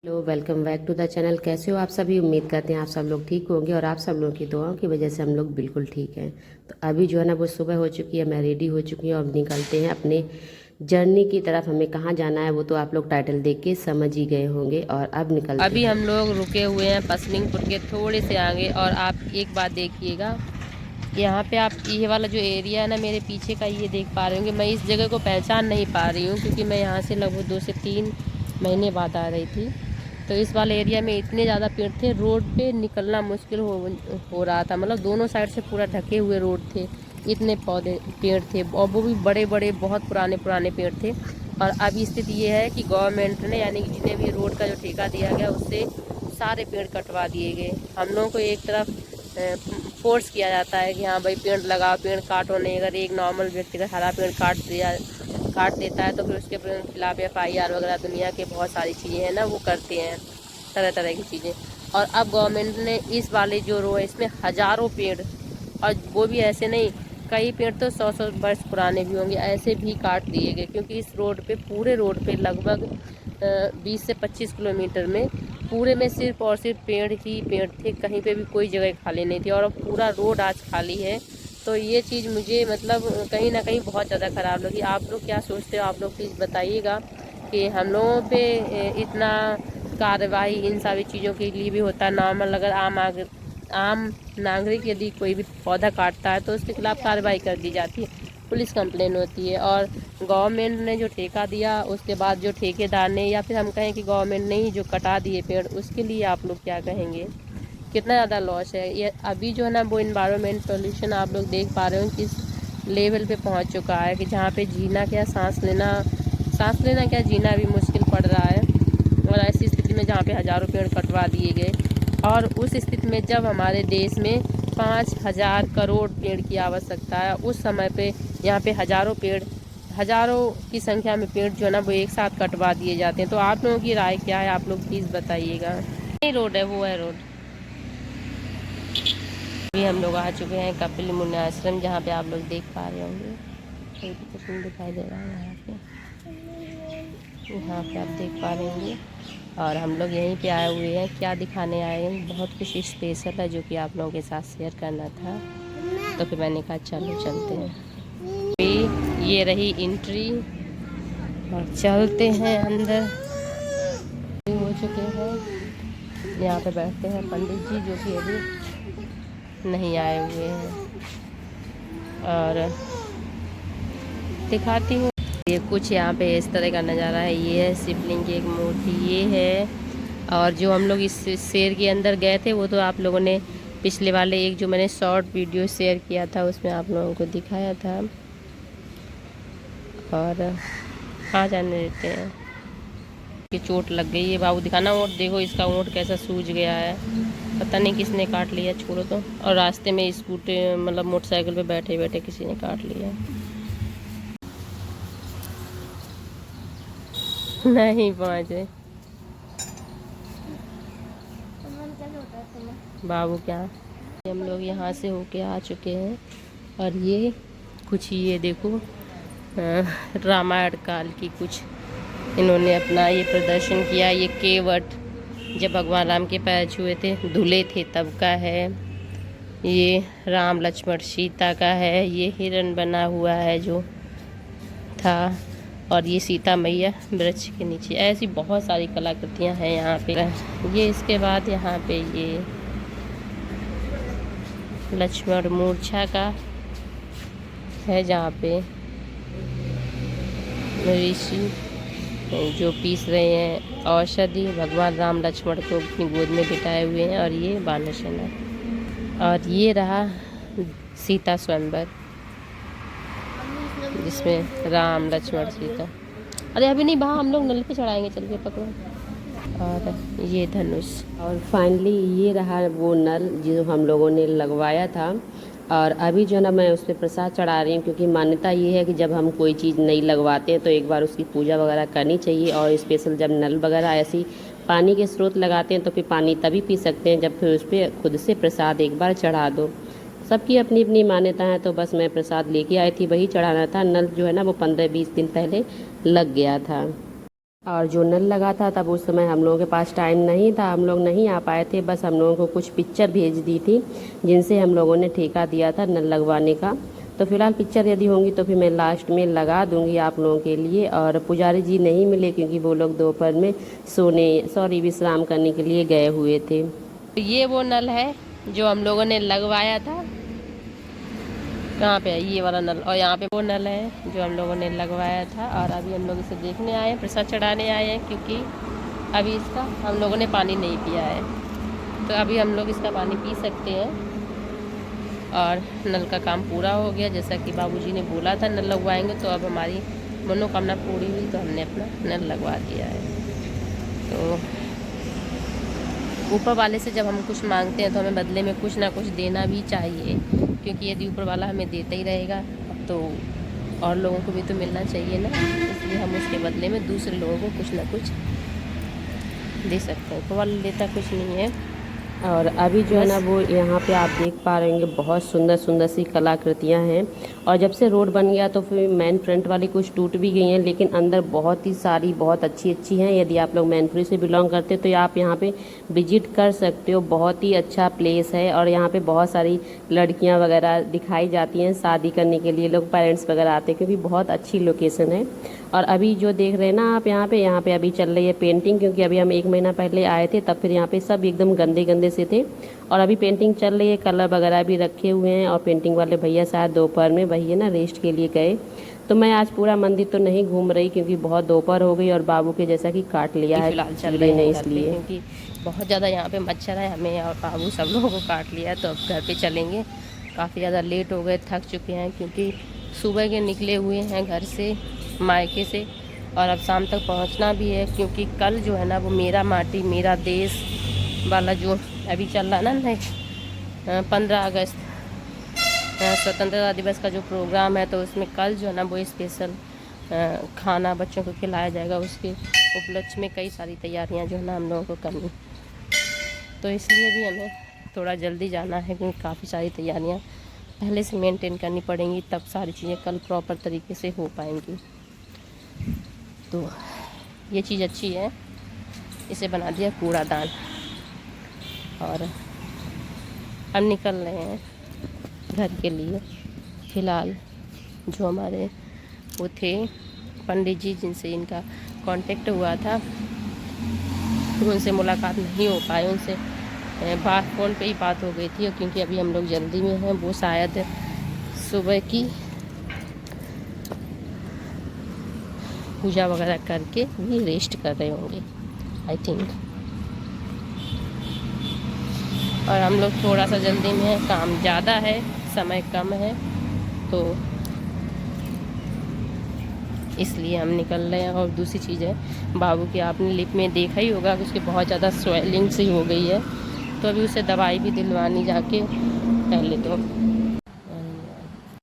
Hello, welcome back to the channel. कैसे हो आप सभी? उम्मीद करते हैं आप सब लोग ठीक होंगे और आप सब लोगों की दुआओं की वजह से हम लोग बिल्कुल ठीक हैं। तो अभी जो है ना वो सुबह हो चुकी है, मैं रेडी हो चुकी हूँ। अब निकलते हैं अपने जर्नी की तरफ। हमें कहाँ जाना है वो तो आप लोग टाइटल देख के समझ ही गए होंगे। और अब निकलते अभी हैं। हम लोग रुके हुए हैं पसलिंगपुर के थोड़े से आगे। और आप एक बात देखिएगा, यहाँ पे आप ये वाला जो एरिया है ना मेरे पीछे का, ये देख पा रहे होंगे। मैं इस जगह को पहचान नहीं पा रही हूँ क्योंकि मैं यहाँ से लगभग 2 से 3 महीने बाद आ रही थी। तो इस वाले एरिया में इतने ज़्यादा पेड़ थे, रोड पे निकलना मुश्किल हो रहा था। मतलब दोनों साइड से पूरा ढके हुए रोड थे, इतने पौधे पेड़ थे और वो भी बड़े बड़े बहुत पुराने पुराने पेड़ थे। और अब स्थिति ये है कि गवर्नमेंट ने, यानी कि जिन्हें भी रोड का जो ठेका दिया गया, उससे सारे पेड़ कटवा दिए गए। हम लोगों को एक तरफ फोर्स किया जाता है कि हाँ भाई पेड़ लगाओ, पेड़ काटो नहीं। अगर एक नॉर्मल व्यक्ति का हरा पेड़ काट देता है तो फिर उसके खिलाफ FIR वगैरह दुनिया के बहुत सारी चीज़ें हैं ना, वो करते हैं तरह तरह की चीज़ें। और अब गवर्नमेंट ने इस वाले जो रो है इसमें हज़ारों पेड़, और वो भी ऐसे नहीं, कई पेड़ तो 100-100 वर्ष पुराने भी होंगे, ऐसे भी काट दिए गए। क्योंकि इस रोड पे, पूरे रोड पे लगभग 20 से 25 किलोमीटर में पूरे में सिर्फ और सिर्फ पेड़ ही पेड़ थे। कहीं पे भी कोई जगह खाली नहीं थी और अब पूरा रोड आज खाली है। तो ये चीज़ मुझे मतलब कहीं ना कहीं बहुत ज़्यादा ख़राब लगी। आप लोग क्या सोचते हो? आप लोग प्लीज़ बताइएगा कि हम लोगों पे इतना कार्रवाई इन सारी चीज़ों के लिए भी होता है नॉर्मल। अगर आम नागरिक यदि कोई भी पौधा काटता है तो उसके खिलाफ कार्रवाई कर दी जाती है, पुलिस कंप्लेन होती है। और गवर्नमेंट ने जो ठेका दिया, उसके बाद जो ठेकेदार ने, या फिर हम कहें कि गवर्नमेंट ने ही जो कटा दिए पेड़, उसके लिए आप लोग क्या कहेंगे? कितना ज़्यादा लॉस है ये। अभी जो है ना वो इन्वायरमेंट पोल्यूशन आप लोग देख पा रहे हो किस लेवल पे पहुंच चुका है कि जहाँ पे जीना क्या, सांस लेना क्या, जीना भी मुश्किल पड़ रहा है। और ऐसी स्थिति में जहाँ पे हज़ारों पेड़ कटवा दिए गए, और उस स्थिति में जब हमारे देश में 5,000 करोड़ पेड़ की आवश्यकता है, उस समय पे यहाँ पे हज़ारों की संख्या में पेड़ जो है ना वो एक साथ कटवा दिए जाते हैं। तो आप लोगों की राय क्या है? आप लोग प्लीज़ बताइएगा। नहीं रोड है, वो है रोड। अभी हम लोग आ चुके हैं कपिल मुनि आश्रम, जहाँ पे आप लोग देख पा रहे होंगे कुछ दिखाई दे रहा है यहाँ पे आप देख पा रहे होंगे। और हम लोग यहीं पे आए हुए हैं। क्या दिखाने आए हैं? बहुत कुछ स्पेशल है जो कि आप लोगों के साथ शेयर करना था, तो फिर मैंने कहा चलो चलते हैं। ये रही एंट्री और चलते हैं अंदर। हो चुके हैं, यहाँ पे बैठते हैं पंडित जी जो कि अभी नहीं आए हुए हैं। और दिखाती हूँ, ये कुछ यहाँ पे इस तरह का नज़ारा है। ये है शिवलिंग की एक मूर्ति, ये है। और जो हम लोग इस शेर के अंदर गए थे वो तो आप लोगों ने पिछले वाले एक जो मैंने शॉर्ट वीडियो शेयर किया था उसमें आप लोगों को दिखाया था। और आ जाने देते हैं कि चोट लग गई है। बाबू दिखाना ऊँट, देखो इसका ऊँट कैसा सूज गया है, पता नहीं किसने काट लिया, छोड़ो तो। और रास्ते में स्कूटर मतलब मोटरसाइकिल पे बैठे बैठे किसी ने काट लिया। नहीं पहुँचे बाबू क्या। हम लोग यहाँ से होके आ चुके हैं। और ये कुछ, ये देखो रामायण काल की कुछ इन्होंने अपना ये प्रदर्शन किया। ये केवट जब भगवान राम के पैर छुए थे, धुले थे, तब का है। ये राम लक्ष्मण सीता का है। ये हिरण बना हुआ है जो था। और ये सीता मैया वृक्ष के नीचे। ऐसी बहुत सारी कलाकृतियाँ हैं यहाँ पे। ये इसके बाद यहाँ पे ये लक्ष्मण मूर्छा का है, जहाँ पे ऋषि जो पीस रहे हैं औषधि, भगवान राम लक्ष्मण को अपनी गोद में बिठाए हुए हैं। और ये वानरसेना। और ये रहा सीता स्वयंवर, जिसमें राम लक्ष्मण सीता। अरे अभी नहीं, वहाँ हम लोग नल पे चढ़ाएंगे, चल के पकड़ो। और ये धनुष। और फाइनली ये रहा वो नल जो हम लोगों ने लगवाया था। और अभी जो है ना मैं उस पर प्रसाद चढ़ा रही हूँ, क्योंकि मान्यता ये है कि जब हम कोई चीज़ नहीं लगवाते हैं तो एक बार उसकी पूजा वगैरह करनी चाहिए। और स्पेशल जब नल वगैरह ऐसी पानी के स्रोत लगाते हैं तो फिर पानी तभी पी सकते हैं जब फिर उस पर खुद से प्रसाद एक बार चढ़ा दो। सबकी अपनी अपनी मान्यता है। तो बस मैं प्रसाद लेके आई थी, वही चढ़ाना था। नल जो है ना वो 15-20 दिन पहले लग गया था। और जो नल लगा था तब उस समय हम लोगों के पास टाइम नहीं था, हम लोग नहीं आ पाए थे, बस हम लोगों को कुछ पिक्चर भेज दी थी जिनसे हम लोगों ने ठेका दिया था नल लगवाने का। तो फिलहाल पिक्चर यदि होंगी तो फिर मैं लास्ट में लगा दूंगी आप लोगों के लिए। और पुजारी जी नहीं मिले क्योंकि वो लोग दोपहर में विश्राम करने के लिए गए हुए थे। तो ये वो नल है जो हम लोगों ने लगवाया था। कहाँ पे है ये वाला नल, और यहाँ पे वो नल है जो हम लोगों ने लगवाया था। और अभी हम लोग इसे देखने आए हैं, प्रसाद चढ़ाने आए हैं, क्योंकि अभी इसका हम लोगों ने पानी नहीं पिया है। तो अभी हम लोग इसका पानी पी सकते हैं। और नल का काम पूरा हो गया, जैसा कि बाबूजी ने बोला था नल लगवाएंगे, तो अब हमारी मनोकामना पूरी हुई, तो हमने अपना नल लगवा दिया है। तो ऊपर वाले से जब हम कुछ मांगते हैं तो हमें बदले में कुछ ना कुछ देना भी चाहिए, क्योंकि यदि ऊपर वाला हमें देता ही रहेगा तो और लोगों को भी तो मिलना चाहिए ना। इसलिए हम उसके बदले में दूसरे लोगों को कुछ ना कुछ दे सकते हैं। ऊपर वाला देता कुछ नहीं है। और अभी जो है ना वो यहाँ पे आप देख पा रहे होंगे बहुत सुंदर सुंदर सी कलाकृतियाँ हैं। और जब से रोड बन गया तो फिर मेन फ्रंट वाली कुछ टूट भी गई हैं, लेकिन अंदर बहुत ही सारी बहुत अच्छी अच्छी हैं। यदि आप लोग मैनपुरी से बिलोंग करते हो तो आप यहाँ पे विजिट कर सकते हो। बहुत ही अच्छा प्लेस है और यहाँ पे बहुत सारी लड़कियाँ वगैरह दिखाई जाती हैं शादी करने के लिए, लोग पेरेंट्स वगैरह आते हैं क्योंकि बहुत अच्छी लोकेशन है। और अभी जो देख रहे हैं ना आप यहाँ पे अभी चल रही है पेंटिंग, क्योंकि अभी हम 1 महीना पहले आए थे तब फिर यहाँ पे सब एकदम गंदे गंदे से थे। और अभी पेंटिंग चल रही है, कलर वगैरह भी रखे हुए हैं। और पेंटिंग वाले भैया शायद दोपहर में वही है ना रेस्ट के लिए गए। तो मैं आज पूरा मंदिर तो नहीं घूम रही क्योंकि बहुत दोपहर हो गई और बाबू के जैसा कि काट लिया है फिलहाल चल रहे नहीं, हैं इसलिए, क्योंकि बहुत ज़्यादा यहाँ पे मच्छर है, हमें और बाबू सब लोगों को काट लिया है। तो अब घर पे चलेंगे, काफ़ी ज़्यादा लेट हो गए, थक चुके हैं, क्योंकि सुबह के निकले हुए हैं घर से मायके से, और अब शाम तक पहुँचना भी है। क्योंकि कल जो है ना वो मेरा माटी मेरा देश वाला जो अभी चल रहा ना, नहीं 15 अगस्त स्वतंत्रता दिवस का जो प्रोग्राम है, तो उसमें कल जो है ना वो स्पेशल खाना बच्चों को खिलाया जाएगा। उसके उपलक्ष्य में कई सारी तैयारियां जो है ना हम लोगों को करनी, तो इसलिए भी हमें थोड़ा जल्दी जाना है, क्योंकि काफ़ी सारी तैयारियां पहले से मेंटेन करनी पड़ेंगी, तब सारी चीज़ें कल प्रॉपर तरीके से हो पाएंगी। तो ये चीज़ अच्छी है, इसे बना दिया कूड़ादान। और हम निकल रहे हैं घर के लिए। फ़िलहाल जो हमारे वो थे पंडित जी जिनसे इनका कांटेक्ट हुआ था, उनसे मुलाकात नहीं हो पाई, उनसे बात फ़ोन पे ही बात हो गई थी। और क्योंकि अभी हम लोग जल्दी में हैं, वो शायद सुबह की पूजा वगैरह करके भी रेस्ट कर रहे होंगे आई थिंक। और हम लोग थोड़ा सा जल्दी में है, काम ज़्यादा है, समय कम है, तो इसलिए हम निकल रहे हैं। और दूसरी चीज़ है, बाबू की आपने लिप में देखा ही होगा कि उसकी बहुत ज़्यादा स्वेलिंग सी हो गई है, तो अभी उसे दवाई भी दिलवानी जाके पहले तो